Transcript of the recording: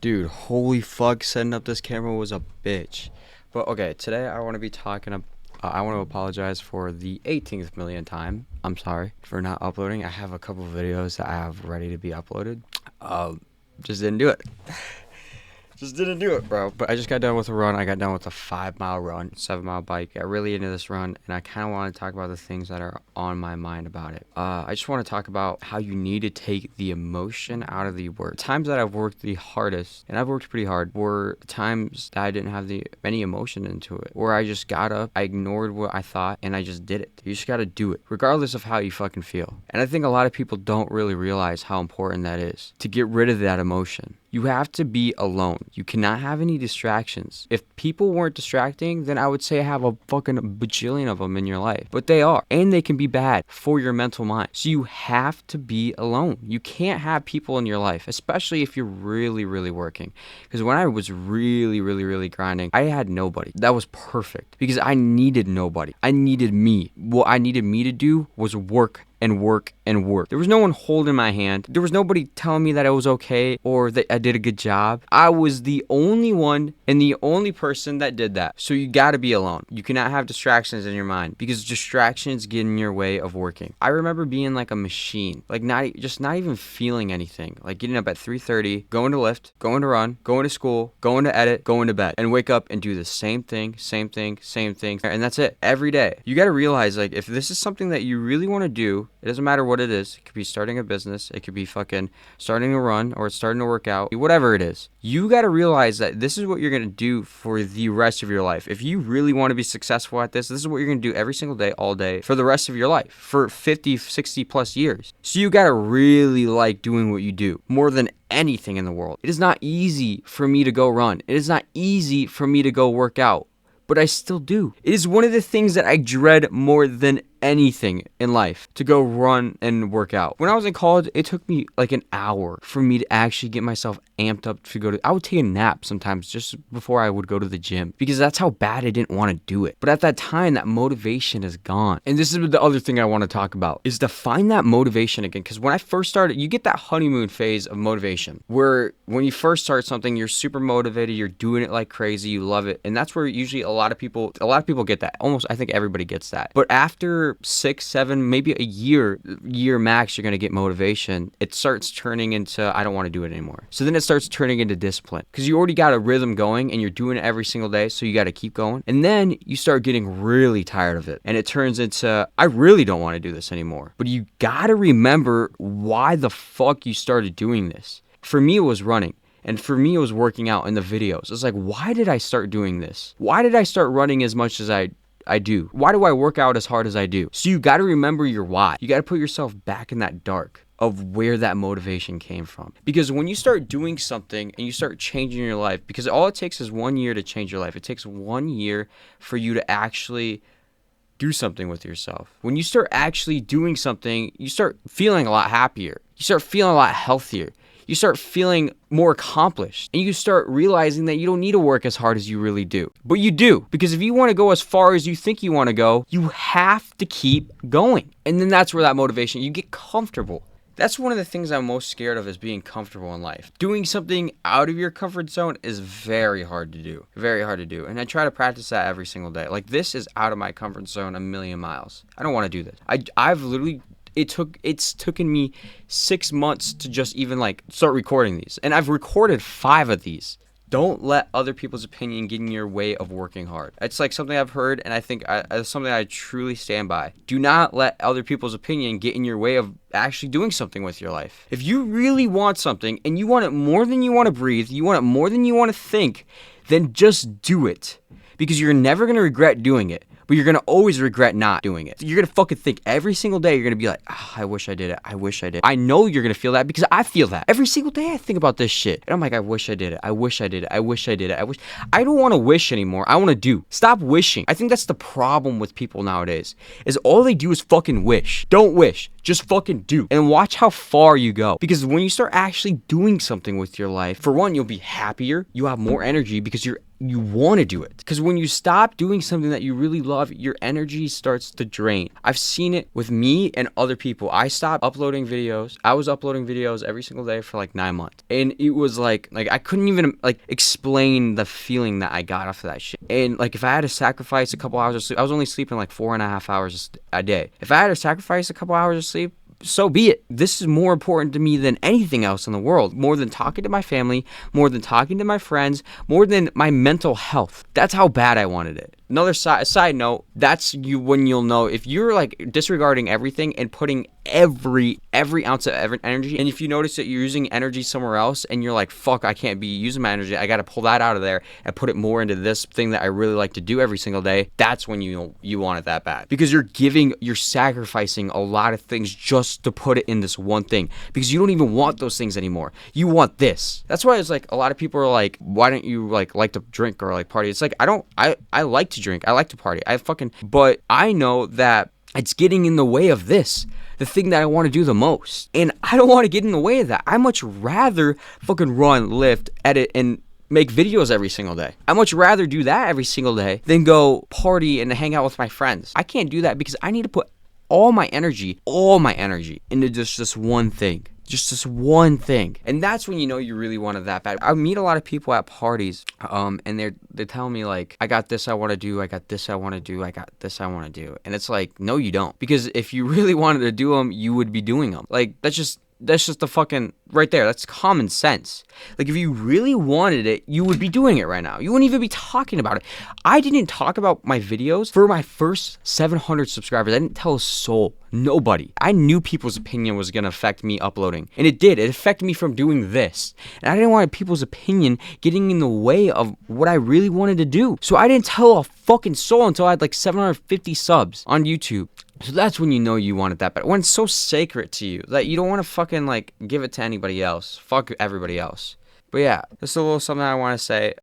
Dude, holy fuck, setting up this camera was a bitch. But okay, today I want to be I want to apologize for the 18th million time. I'm sorry for not uploading. I have a couple videos that I have ready to be uploaded. Just didn't do it. Just didn't do it, bro. But I just got done with a run. I got done with a 5-mile run, 7-mile bike. Got really into this run, and I kind of want to talk about the things that are on my mind about it. I just want to talk about how you need to take the emotion out of the work. The times that I've worked the hardest, and I've worked pretty hard, were times that I didn't have any emotion into it. Where I just got up, I ignored what I thought, and I just did it. You just got to do it, regardless of how you fucking feel. And I think a lot of people don't really realize how important that is, to get rid of that emotion. You have to be alone. You cannot have any distractions. If people weren't distracting, then I would say have a fucking bajillion of them in your life. But they are. And they can be bad for your mental mind. So you have to be alone. You can't have people in your life, especially if you're really, really working. Because when I was really, really, really grinding, I had nobody. That was perfect. Because I needed nobody. I needed me. What I needed me to do was work and work and work. There was no one holding my hand. There was nobody telling me that I was okay or that I did a good job. I was the only one and the only person that did that. So you gotta be alone. You cannot have distractions in your mind because distractions get in your way of working. I remember being like a machine, like not even feeling anything. Like getting up at 3:30, going to lift, going to run, going to school, going to edit, going to bed, and wake up and do the same thing, and that's it every day. You gotta realize, like, if this is something that you really want to do, it doesn't matter what it is. It could be starting a business. It could be fucking starting to run or starting to work out. Whatever it is. You got to realize that this is what you're going to do for the rest of your life. If you really want to be successful at this is what you're going to do every single day, all day, for the rest of your life, for 50, 60 plus years. So you got to really like doing what you do more than anything in the world. It is not easy for me to go run. It is not easy for me to go work out, but I still do. It is one of the things that I dread more than anything in life, to go run and work out. When I was in college, it took me like an hour for me to actually get myself amped up to I would take a nap sometimes just before I would go to the gym because that's how bad I didn't want to do it. But at that time, that motivation is gone. And this is the other thing I want to talk about, is to find that motivation again. Because when I first started, you get that honeymoon phase of motivation where when you first start something, you're super motivated, you're doing it like crazy, you love it. And that's where usually a lot of people get that. Almost, I think everybody gets that. But after 6, 7, maybe a year max, you're going to get motivation. It starts turning into, I don't want to do it anymore. So then it starts turning into discipline because you already got a rhythm going and you're doing it every single day. So you got to keep going. And then you start getting really tired of it. And it turns into, I really don't want to do this anymore. But you got to remember why the fuck you started doing this. For me, it was running. And for me, it was working out in the videos. It's like, why did I start doing this? Why did I start running as much as I do? Why do I work out as hard as I do? So you got to remember your why. You got to put yourself back in that dark of where that motivation came from. Because when you start doing something and you start changing your life, because all it takes is 1 year to change your life. It takes 1 year for you to actually do something with yourself. When you start actually doing something, you start feeling a lot happier. You start feeling a lot healthier. You start feeling more accomplished, and you start realizing that you don't need to work as hard as you really do. But you do, because if you want to go as far as you think you want to go, you have to keep going. And then that's where that motivation, you get comfortable. That's one of the things I'm most scared of, is being comfortable in life. Doing something out of your comfort zone is very hard to do. Very hard to do. And I try to practice that every single day. Like, this is out of my comfort zone a million miles. I don't want to do this. I've literally... It's taken me 6 months to just even like start recording these. And I've recorded 5 of these. Don't let other people's opinion get in your way of working hard. It's like something I've heard, and I think it's something I truly stand by. Do not let other people's opinion get in your way of actually doing something with your life. If you really want something and you want it more than you want to breathe, you want it more than you want to think, then just do it. Because you're never going to regret doing it. But you're going to always regret not doing it. You're going to fucking think every single day, you're going to be like, I wish I did it. I wish I did. I know you're going to feel that because I feel that. Every single day I think about this shit. And I'm like, I wish I did it. I wish I did it. I wish I did it. I don't want to wish anymore. I want to do. Stop wishing. I think that's the problem with people nowadays, is all they do is fucking wish. Don't wish. Just fucking do. And watch how far you go. Because when you start actually doing something with your life, for one, you'll be happier. You have more energy because you're you want to do it. Because when you stop doing something that you really love, your energy starts to drain. I've seen it with me and other people. I stopped uploading videos. I was uploading videos every single day for like 9 months. And it was like I couldn't even like explain the feeling that I got off of that shit. And like if I had to sacrifice a couple hours of sleep, I was only sleeping like 4.5 hours a day. If I had to sacrifice a couple hours of sleep, so be it. This is more important to me than anything else in the world. More than talking to my family, more than talking to my friends, more than my mental health. That's how bad I wanted it. Another side note, that's you when you'll know if you're like disregarding everything and putting every ounce of energy, and if you notice that you're using energy somewhere else and you're like, fuck, I can't be using my energy, I got to pull that out of there and put it more into this thing that I really like to do every single day. That's when you want it that bad, because you're sacrificing a lot of things just to put it in this one thing, because you don't even want those things anymore. You want this. That's why it's like a lot of people are like, why don't you like to drink or like party? It's like I like to drink, I like to party, but I know that it's getting in the way of this, the thing that I want to do the most, and I don't want to get in the way of that. I much rather fucking run, lift, edit, and make videos every single day. I much rather do that every single day than go party and hang out with my friends. I can't do that because I need to put all my energy into just this one thing. Just this one thing. And that's when you know you really want it that bad. I meet a lot of people at parties, and they tell me like, I got this I want to do, I got this I want to do, I got this I want to do. And it's like, no, you don't. Because if you really wanted to do them, you would be doing them. Like, that's just the fucking right there. That's common sense. Like, if you really wanted it, you would be doing it right now. You wouldn't even be talking about it. I didn't talk about my videos for my first 700 subscribers. I didn't tell a soul. Nobody. I knew people's opinion was going to affect me uploading. And it did. It affected me from doing this. And I didn't want people's opinion getting in the way of what I really wanted to do. So I didn't tell a fucking soul until I had like 750 subs on YouTube. So that's when you know you want it that bad. When it's so sacred to you that you don't want to fucking like give it to anybody else. Fuck everybody else. But yeah, just a little something I want to say.